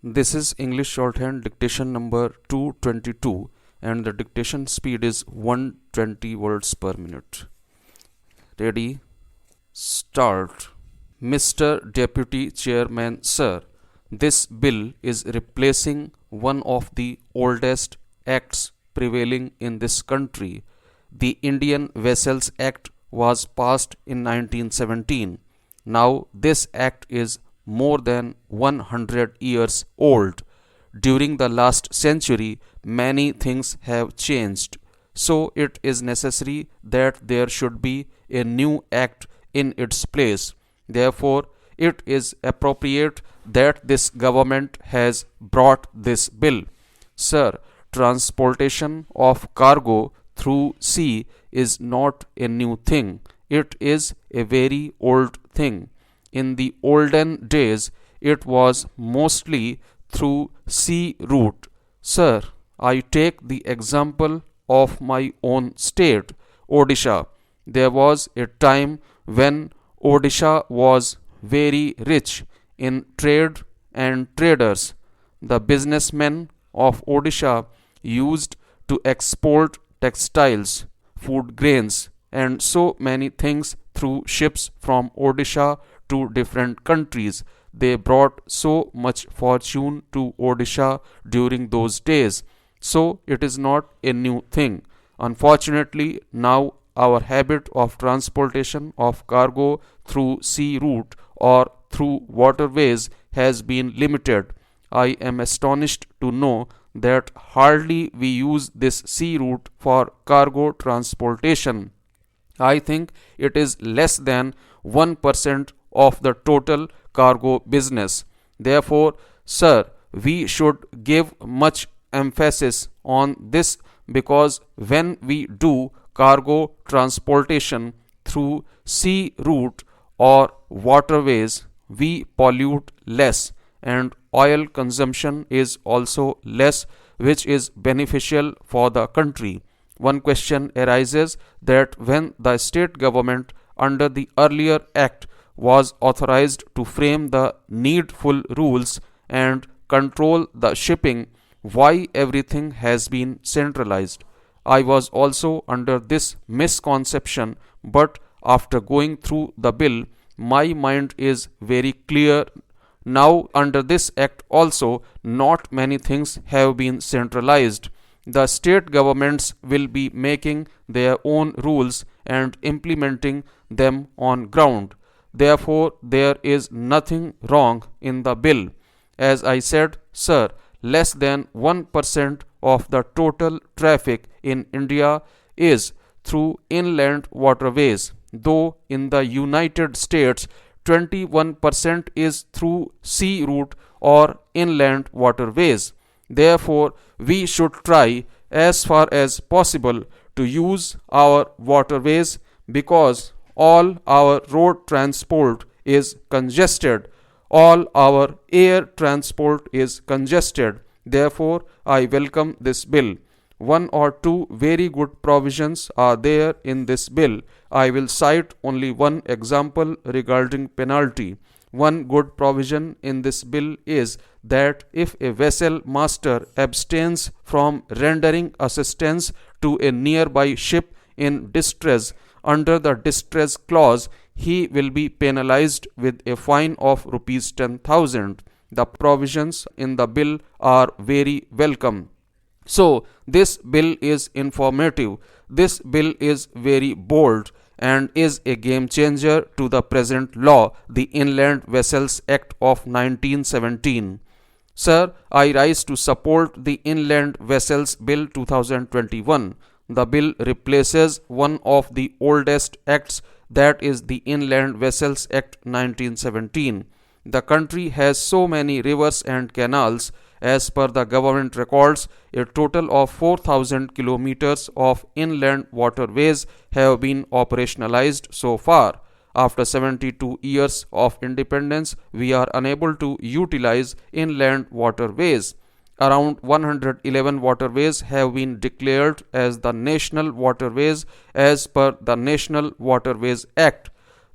This is English Shorthand Dictation number 222 and the dictation speed is 120 words per minute. Ready? Start. Mr. Deputy Chairman, sir, this bill is replacing one of the oldest acts prevailing in this country. The Indian Vessels Act was passed in 1917. Now this act is more than 100 years old. During the last century, many things have changed. So it is necessary that there should be a new act in its place. Therefore, it is appropriate that this government has brought this bill. Sir, transportation of cargo through sea is not a new thing. It is a very old thing. In the olden days, it was mostly through sea route. Sir, I take the example of my own state, Odisha. There was a time when Odisha was very rich in trade and traders. The businessmen of Odisha used to export textiles, food grains, and so many things through ships from Odisha to different countries. They brought so much fortune to Odisha during those days. So it is not a new thing. Unfortunately, now our habit of transportation of cargo through sea route or through waterways has been limited. I am astonished to know that hardly we use this sea route for cargo transportation. I think it is less than 1% of the total cargo business. Therefore, sir, we should give much emphasis on this because when we do cargo transportation through sea route or waterways, we pollute less and oil consumption is also less, which is beneficial for the country. One question arises that when the state government under the earlier act was authorized to frame the needful rules and control the shipping, why everything has been centralized? I was also under this misconception, but after going through the bill, my mind is very clear. Now, under this act also, not many things have been centralized. The state governments will be making their own rules and implementing them on ground. Therefore, there is nothing wrong in the bill. As I said, sir, less than 1% of the total traffic in India is through inland waterways, though in the United States 21% is through sea route or inland waterways. Therefore, we should try as far as possible to use our waterways because all our road transport is congested, all our air transport is congested. Therefore, I welcome this bill. One or two very good provisions are there in this bill. I will cite only one example regarding penalty. One good provision in this bill is that if a vessel master abstains from rendering assistance to a nearby ship in distress under the distress clause, he will be penalized with a fine of rupees 10,000. The provisions in the bill are very welcome. So, this bill is informative. This bill is very bold and is a game changer to the present law, the Inland Vessels Act of 1917. Sir, I rise to support the Inland Vessels Bill 2021. The bill replaces one of the oldest acts, that is the Inland Vessels Act 1917. The country has so many rivers and canals. As per the government records, a total of 4,000 kilometers of inland waterways have been operationalized so far. After 72 years of independence, we are unable to utilize inland waterways. Around 111 waterways have been declared as the national waterways as per the National Waterways Act.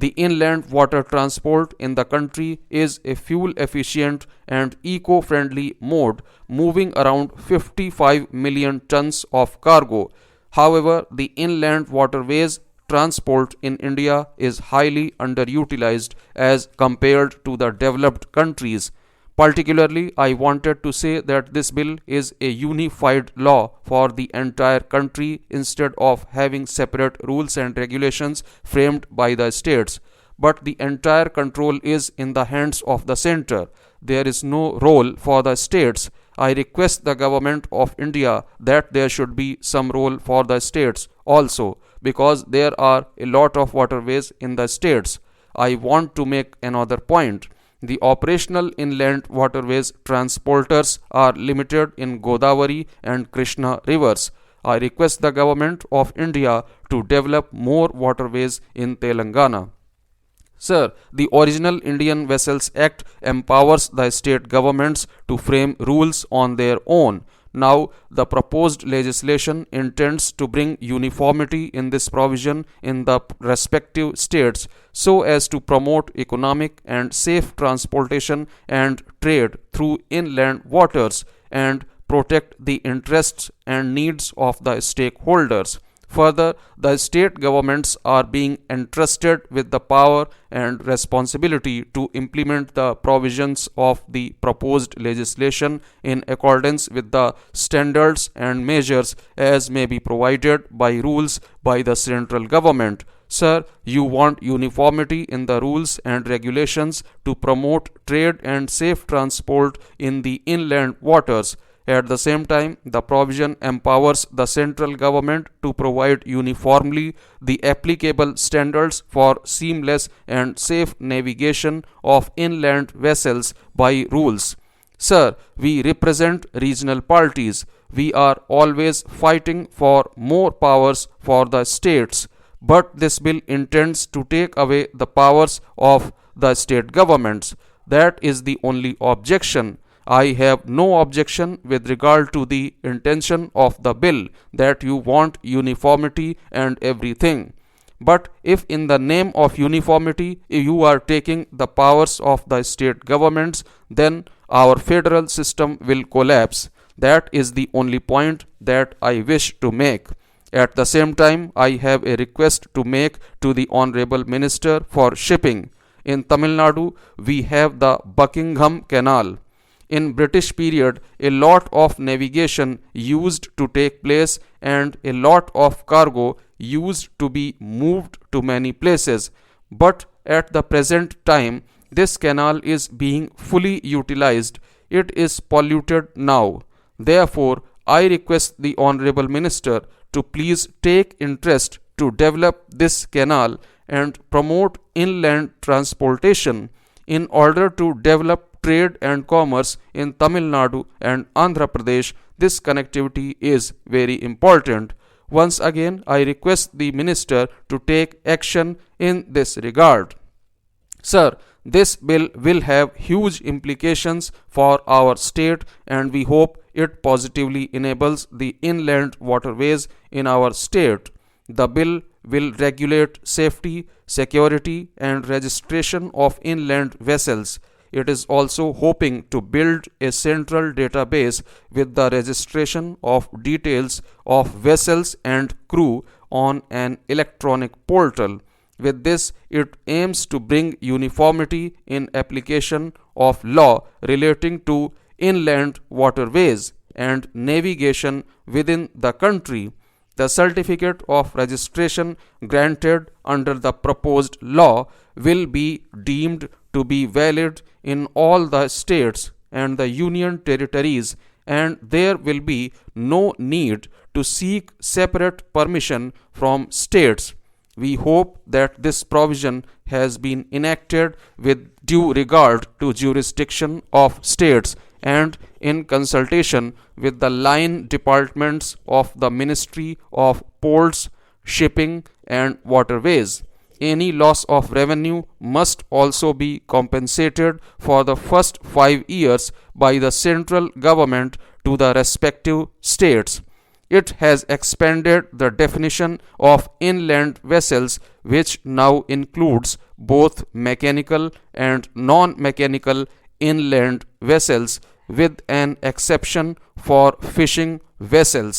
the inland water transport in the country is a fuel-efficient and eco-friendly mode, moving around 55 million tons of cargo. However, the inland waterways transport in India is highly underutilized as compared to the developed countries. Particularly, I wanted to say that this bill is a unified law for the entire country instead of having separate rules and regulations framed by the states. But the entire control is in the hands of the center. There is no role for the states. I request the government of India that there should be some role for the states also, because there are a lot of waterways in the states. I want to make another point. The operational inland waterways transporters are limited in Godavari and Krishna rivers. I request the government of India to develop more waterways in Telangana. Sir, the original Indian Vessels Act empowers the state governments to frame rules on their own. Now, the proposed legislation intends to bring uniformity in this provision in the respective states so as to promote economic and safe transportation and trade through inland waters and protect the interests and needs of the stakeholders. Further, the state governments are being entrusted with the power and responsibility to implement the provisions of the proposed legislation in accordance with the standards and measures as may be provided by rules by the central government. Sir, you want uniformity in the rules and regulations to promote trade and safe transport in the inland waters. At the same time, the provision empowers the central government to provide uniformly the applicable standards for seamless and safe navigation of inland vessels by rules. Sir, we represent regional parties. We are always fighting for more powers for the states, but this bill intends to take away the powers of the state governments. That is the only objection. I have no objection with regard to the intention of the bill, that you want uniformity and everything. But if in the name of uniformity you are taking the powers of the state governments, then our federal system will collapse. That is the only point that I wish to make. At the same time, I have a request to make to the Honorable Minister for Shipping. In Tamil Nadu, we have the Buckingham Canal. In British period, a lot of navigation used to take place and a lot of cargo used to be moved to many places. But at the present time, this canal is being fully utilized. It is polluted now. Therefore, I request the Honorable Minister to please take interest to develop this canal and promote inland transportation in order to develop trade and commerce in Tamil Nadu and Andhra Pradesh. This connectivity is very important. Once again, I request the minister to take action in this regard. Sir, this bill will have huge implications for our state, and we hope it positively enables the inland waterways in our state. The bill will regulate safety, security, and registration of inland vessels. It is also hoping to build a central database with the registration of details of vessels and crew on an electronic portal. With this, it aims to bring uniformity in application of law relating to inland waterways and navigation within the country. The certificate of registration granted under the proposed law will be deemed to be valid in all the states and the union territories, and there will be no need to seek separate permission from states. We hope that this provision has been enacted with due regard to jurisdiction of states and in consultation with the line departments of the Ministry of Ports, Shipping and Waterways. Any loss of revenue must also be compensated for the first 5 years by the central government to the respective states. It has expanded the definition of inland vessels, which now includes both mechanical and non-mechanical inland vessels, with an exception for fishing vessels.